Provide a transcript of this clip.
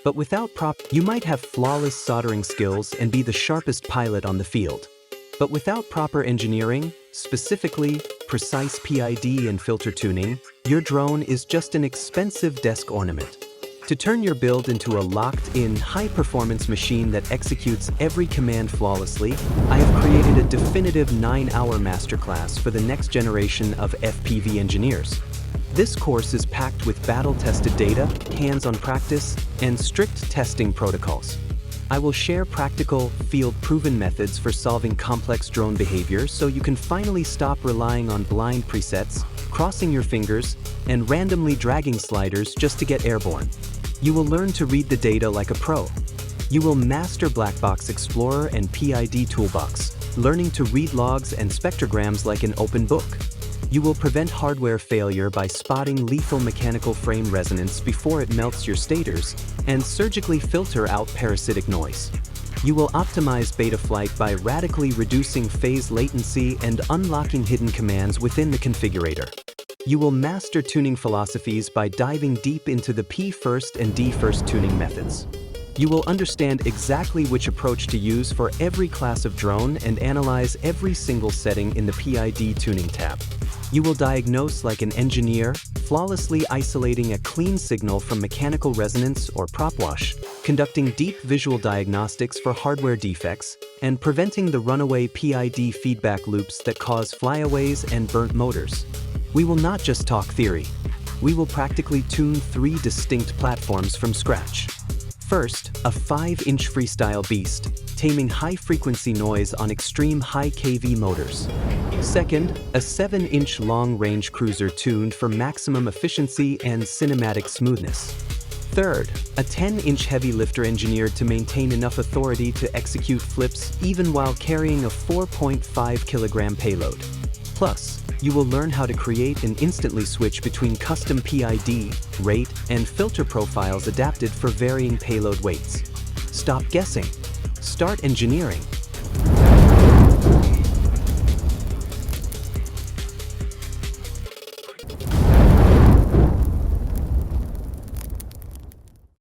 But you might have flawless soldering skills and be the sharpest pilot on the field. But without proper engineering, specifically precise PID and filter tuning, your drone is just an expensive desk ornament. To turn your build into a locked-in, high-performance machine that executes every command flawlessly, I have created a definitive 9-hour masterclass for the next generation of FPV engineers. This course is packed with battle-tested data, hands-on practice, and strict testing protocols. I will share practical, field-proven methods for solving complex drone behavior so you can finally stop relying on blind presets, crossing your fingers, and randomly dragging sliders just to get airborne. You will learn to read the data like a pro. You will master Blackbox Explorer and PID Toolbox, learning to read logs and spectrograms like an open book. You will prevent hardware failure by spotting lethal mechanical frame resonance before it melts your stators, and surgically filter out parasitic noise. You will optimize Betaflight by radically reducing phase latency and unlocking hidden commands within the configurator. You will master tuning philosophies by diving deep into the P-first and D-first tuning methods. You will understand exactly which approach to use for every class of drone and analyze every single setting in the PID tuning tab. You will diagnose like an engineer, flawlessly isolating a clean signal from mechanical resonance or prop wash, conducting deep visual diagnostics for hardware defects, and preventing the runaway PID feedback loops that cause flyaways and burnt motors. We will not just talk theory. We will practically tune 3 distinct platforms from scratch. First, a 5-inch freestyle beast, taming high-frequency noise on extreme high kV motors. Second, a 7-inch long-range cruiser tuned for maximum efficiency and cinematic smoothness. Third, a 10-inch heavy lifter engineered to maintain enough authority to execute flips even while carrying a 4.5 kilogram payload. Plus, you will learn how to create and instantly switch between custom PID, rate, and filter profiles adapted for varying payload weights. Stop guessing. Start engineering.